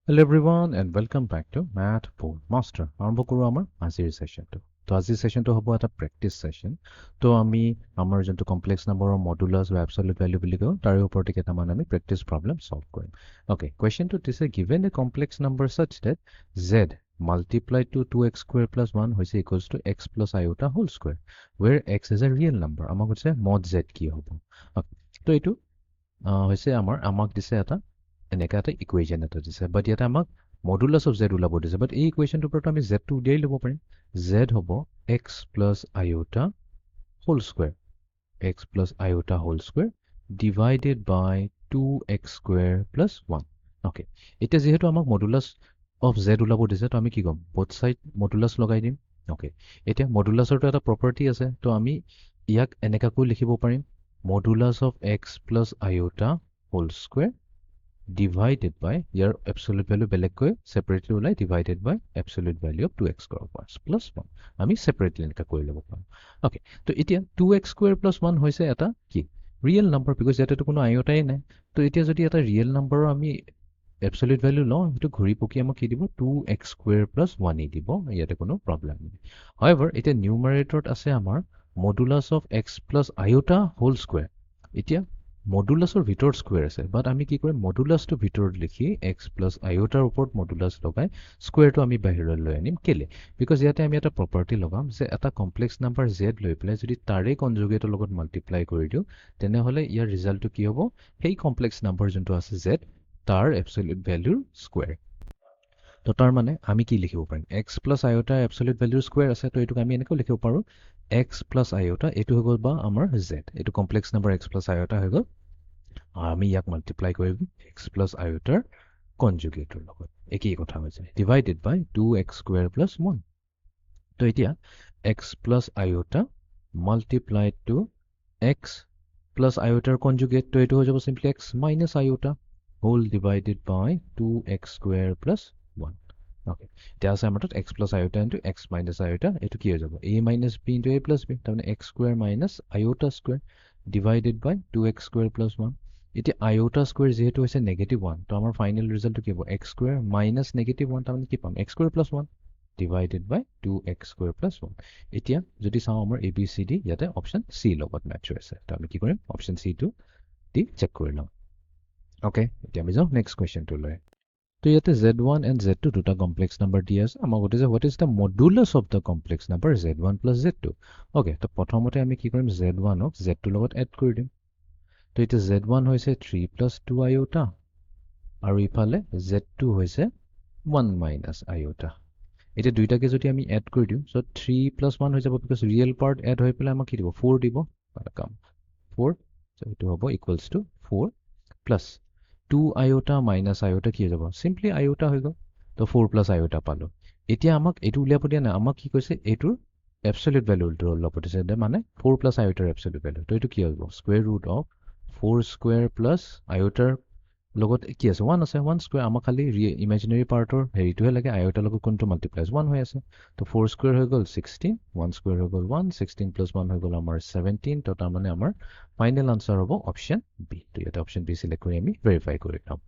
Hello everyone and welcome back to Math Board Master. আৰম্ভ কৰো আমাৰ আজিৰ সেশনটো। তো আজিৰ সেশনটো হ'ব এটা প্ৰেক্টিস সেশন। তো আমি আমাৰ যোনটো কমপ্লেক্স নাম্বাৰৰ মডুলাস বা অ্যাবসলিউট ভ্যালু বুলি কওঁ তাৰে ওপৰতে কেইটামান আমি প্ৰেক্টিস প্ৰবলেম সলভ কৰিম। Okay, questionটো দিছে given a complex number such that z multiplied to 2x square plus 1 হৈছে equals to x plus iota whole square where x is a real number. আমাক কৈছে mod z কি হ'ব? Okay, তো এইটো হৈছে আমাক দিছে এটা এনেকা এটা ইকুৱেশ্যন এটা দিছে বাট ইয়াতে আমাক মডুলাছ অফ জেড ওলাব দিছে বাট এই ইকুৱেশ্যনটোৰ পৰা আমি জেডটো উলিয়াই ল'ব পাৰিম জেড হ'ব x plus iota whole square x plus iota whole square divided by 2x square plus 1 okay এতিয়া যিহেতু আমাক মডুলাছ অফ জেড ওলাব দিছে তো আমি কি ক'ম বোথ ছাইড মডুলাছ লগাই দিম অ'কে এতিয়া মডুলাছৰটো এটা প্ৰপাৰ্টি আছে তো আমি ইয়াক এনেকাকৈ লিখিব পাৰিম modulus of x plus iota whole square divided by your absolute value বেলেগকৈ separately ওলাই divided by absolute value of 2x square plus 1 আমি separately এনেকা কৰি ল'ব পাৰোঁ okay তো এতিয়া 2x square plus 1 হৈছে এটা কি real number because ইয়াতে কোনো আইঅ'টাই নাই তো এতিয়া যদি এটা real number আমি absolute value লওঁ সেইটো ঘূৰি পকি আমাক কি দিব 2x square plus 1 ই দিব ইয়াতে কোনো problem নাই however এতিয়া numeratorত আছে আমাৰ modulus of x plus iota whole square এতিয়া মডুলাছৰ ভিতৰত স্কুৱেৰ আছে বাট আমি কি কৰিম মডুলাছটো ভিতৰত লিখি x প্লাছ আইঅ'টাৰ ওপৰত মডুলাছ লগাই স্কুৱেৰটো আমি বাহিৰলৈ লৈ আনিম কেলে বিকজ ইয়াতে আমি এটা প্ৰপাৰ্টি লগাম যে এটা কমপ্লেক্স নাম্বাৰ জেড লৈ পেলাই যদি তাৰে কনজুগেটৰ লগত মাল্টিপ্লাই কৰি দিওঁ তেনেহ'লে ইয়াৰ ৰিজাল্টটো কি হ'ব সেই কমপ্লেক্স নাম্বাৰ যোনটো আছে জেড তাৰ এবছলিউট ভেলুৰ স্কুৱেৰ তো তাৰ মানে আমি কি লিখিব পাৰিম x প্লাছ আইঅ'টাৰ এবছলিউট ভেলুৰ স্কুৱেৰ আছে তো এইটোক আমি এনেকৈ লিখিব পাৰোঁ x প্লাছ আইঅ'টা এইটো হৈ গ'ল বা আমাৰ জেড এইটো কমপ্লেক্স নাম্বাৰ x প্লাছ আইঅ'টা হৈ গ'ল আমি ইয়াক মাল্টিপ্লাই কৰিম x প্লাছ আইঅ'টাৰ কনজুগেটৰ লগত একেই কথা হৈ যায় divided by 2x square plus 1 তো এতিয়া x plus iota multiplied to x plus আইঅ'টাৰ কনজুগেট তো এইটো হৈ যাব simply x minus iota whole divided by 2x square plus 1 okay এতিয়া আছে আমাৰ তাত x plus iota into x minus iota এইটো কি হৈ যাব a minus b into a plus b তাৰমানে x square minus iota square divided by 2x square plus 1 এতিয়া আইঅ'টা স্কুৱেৰ যেহেতু হৈছে নেগেটিভ 1 তো আমাৰ ফাইনেল ৰিজাল্টটো কি হ'ব x স্কুৱেৰ মাইনাছ নেগেটিভ 1 তাৰমানে কি পাম x square plus 1 divided by 2x square plus 1 এতিয়া যদি চাওঁ আমাৰ এ বি চি ডি ইয়াতে অপশ্যন চি লগত মেটচ হৈ আছে তো আমি কি কৰিম অপশ্যন চিটো দি চেক কৰি ল'ম অ'কে এতিয়া আমি যাওঁ নেক্সট কুৱেশ্যনটোলৈ তো ইয়াতে z1 and z2 দুটা কমপ্লেক্স নাম্বাৰ দি আছে আমাক সুধিছে what is the modulus of the complex number z1 plus z2 okay তো প্ৰথমতে আমি কি কৰিম z1ক z2 লগত এড কৰি দিম তো এতিয়া z1 হৈছে 3 প্লাছ 2 আইঅ'টা আৰু ইফালে z2 হৈছে 1 মাইনাছ আইঅ'টা এতিয়া দুইটাকে যদি আমি এড কৰি দিওঁ চ' 3 প্লাছ 1 হৈ যাব বিকজ ৰিয়েল পাৰ্ট এড হৈ পেলাই আমাক কি দিব 4 দিব কাম 4 চ' এইটো হ'ব ইকুৱেলছ টু 4 প্লাছ 2 আইঅ'টা মাইনাছ আইঅ'টা কি হৈ যাব চিম্পলি আইঅ'টা হৈ গ'ল তো 4 প্লাছ আইঅ'টা পালোঁ এতিয়া আমাক এইটো উলিয়াব দিয়া নাই আমাক কি কৈছে এইটোৰ এবছলিউট ভেলুটো উলিয়াব দিছে মানে 4 প্লাছ আইঅ'টাৰ এবছলিউট ভেলু তো এইটো কি হ'ব square root of 4 square plus আইঅ'টাৰ লগত কি আছে 1 আছে 1 স্কুৱেৰ আমাক খালি ইমেজিনেৰী পাৰ্টৰ হেৰিটোহে লাগে আইঅ'টাৰ লগত কোনটো মাল্টিপ্লাইজ 1 হৈ আছে তো 4 স্কুৱেৰ হৈ গ'ল 16 1 স্কুৱেৰ হৈ গ'ল 1 16 প্লাছ 1 হৈ গ'ল আমাৰ 17 তো তাৰমানে আমাৰ ফাইনেল আনচাৰ হ'ব অপশ্যন বি তো ইয়াতে অপশ্যন বি চিলেক্ট কৰি আমি ভেৰিফাই কৰি ল'ম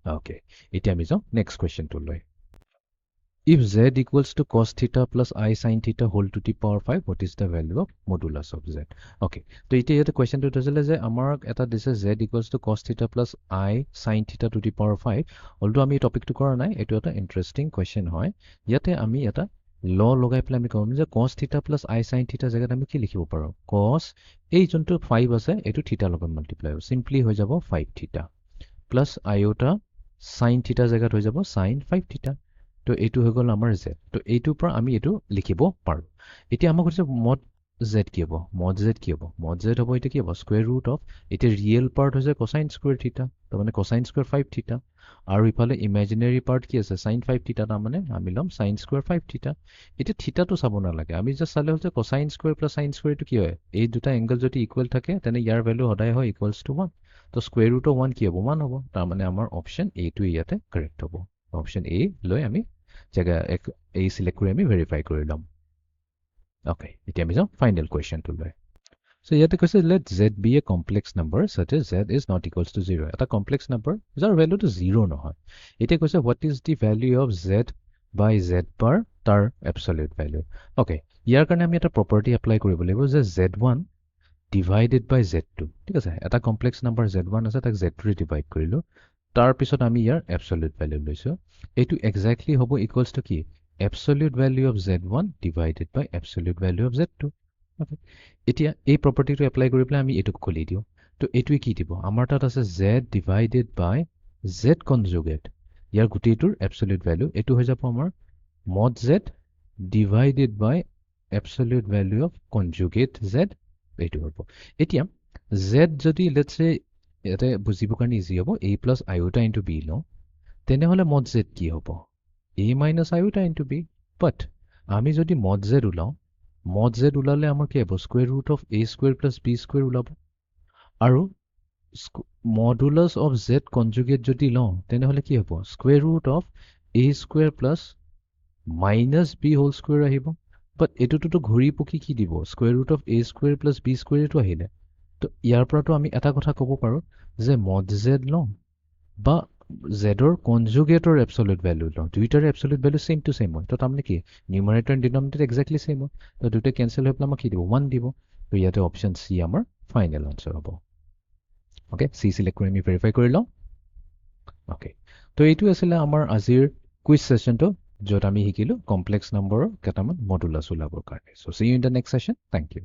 অ'কে এতিয়া আমি যাওঁ next কুৱেশ্যনটোলৈ If z equals to cos theta plus I sin theta whole to the power 5, what is the value of modulus of z? Okay. তো এতিয়া ইয়াতে কুৱেশ্যনটো দিছিলে যে আমাক এটা দিছে z equals to cos theta plus I sin theta to the power 5. Alto আমি টপিকটো কৰা নাই এইটো এটা ইণ্টাৰেষ্টিং কুৱেশ্যন হয় ইয়াতে আমি এটা ল লগাই পেলাই আমি ক'ম যে cos theta plus I sin theta জেগাত আমি কি লিখিব পাৰোঁ cos এই যোনটো 5 আছে এইটো থিটা লগত মাল্টিপ্লাই হ'ব চিম্পলি হৈ যাব 5 থিটা প্লাছ আইঅ'টা sin থিটা জেগাত হৈ যাব sin 5 থিটা তো এইটো হৈ গ'ল আমাৰ z তো এইটোৰ পৰা আমি এইটো লিখিব পাৰোঁ এতিয়া আমাক কৈছে মড z কি হ'ব মড z কি হ'ব মড z হ'ব এতিয়া কি হ'ব স্কুৱেৰ ৰুট অফ এতিয়া ৰিয়েল পাৰ্ট হৈছে কোসাইন স্কুৱেৰ থিটা তাৰমানে কোসাইন স্কুৱেৰ 5 থিটা আৰু ইফালে ইমেজিনেৰী পাৰ্ট কি আছে sin 5 থিটা তাৰমানে আমি ল'ম sin স্কুৱেৰ 5 থিটা এতিয়া থিটাটো চাব নালাগে আমি জাষ্ট চালে হ'ল যে কোসাইন স্কুৱেৰ প্লাছ sin স্কুৱেৰটো কি হয় এই দুটা এংগল যদি ইকুৱেল থাকে তেনে ইয়াৰ ভেলু সদায় হয় ইকুৱেলছ টু 1 তো স্কুৱেৰ ৰুট অফ 1 কি হ'ব 1 হ'ব তাৰমানে আমাৰ অপশ্যন এটো ইয়াতে কাৰেক্ট হ'ব অপশ্যন এ লৈ আমি জেগা এই চিলেক্ট কৰি আমি ভেৰিফাই কৰি ল'ম অ'কে এতিয়া আমি যাওঁ ফাইনেল কুৱেশ্যনটোলৈ So ইয়াতে কৈছে let z be a complex number such as z is not equals to 0. এটা complex number যাৰ value to 0 নহয়। এতিয়া কৈছে what is the value of z by z bar তাৰ absolute value. Okay, ইয়াৰ কাৰণে আমি এটা property apply কৰিব লাগিব যে z1 divided by z2. ঠিক আছে, এটা complex number z1 আছে তাক z2 ৰে divide কৰিলো। তাৰ পিছত আমি ইয়াৰ absolute value লৈছো। এইটো exactly হ'ব equals to কি? Absolute value of z1 divided by absolute value of z2. Okay. এতিয়া এই প্ৰপাৰ্টিটো এপ্লাই কৰি পেলাই আমি এইটোক খুলি দিওঁ। তো এইটোৱে কি দিব? আমাৰ তাত আছে z divided by z conjugate. ইয়াৰ গোটেইটোৰ এবছলিউট ভ্যালু এইটো হৈ যাব আমাৰ mod z divided by absolute value of conjugate z এইটো হ'ব। এতিয়া z যদি লেটস সে ইয়াতে বুজিবৰ কাৰণে ইজি হ'ব a প্লাছ আইওটা ইনটু b লওঁ, তেনেহ'লে mod z কি হ'ব? a minus আইওটা into b। বাট আমি যদি mod z ওলাওঁ, mod z ওলালে আমাৰ কি হ'ব? Square root of a square plus b square ওলাব। আৰু মডুলাছ অফ z কনজুগেট যদি লওঁ তেনেহ'লে কি হ'ব? Square root of a square plus minus b whole square আহিব। বাট এইটোতো ঘূৰি পকি কি দিব? Square root of a square plus b স্কুৱেৰটো আহিলে। তো ইয়াৰ পৰাতো আমি এটা কথা ক'ব পাৰোঁ যে mod z লওঁ বা জেডৰ কনজুগেটৰ এবছলিউট ভ্যালু লওঁ, দুইটাৰে এবছলিউট ভ্যালু সেম টু সেম হয়। তো তাৰমানে কি নিউমাৰেটৰ এণ্ড ডিনমিনেটৰ এক্সাক্টলি সেম হয়। তো দুটা কেনচেল হৈ পেলাই আমাক কি দিব? 1 দিব। তো ইয়াতে অপশ্যন চি আমাৰ ফাইনেল আনচাৰ হ'ব। অ'কে, চি চিলেক্ট কৰি আমি ভেৰিফাই কৰি লওঁ। অ'কে, তো এইটো আছিলে আমাৰ আজিৰ কুইজ ছেশ্যনটো, য'ত আমি শিকিলোঁ কমপ্লেক্স নম্বৰৰ কেইটামান মডুলাছ ওলাবৰ কাৰণে। So' see you in the next session. Thank U.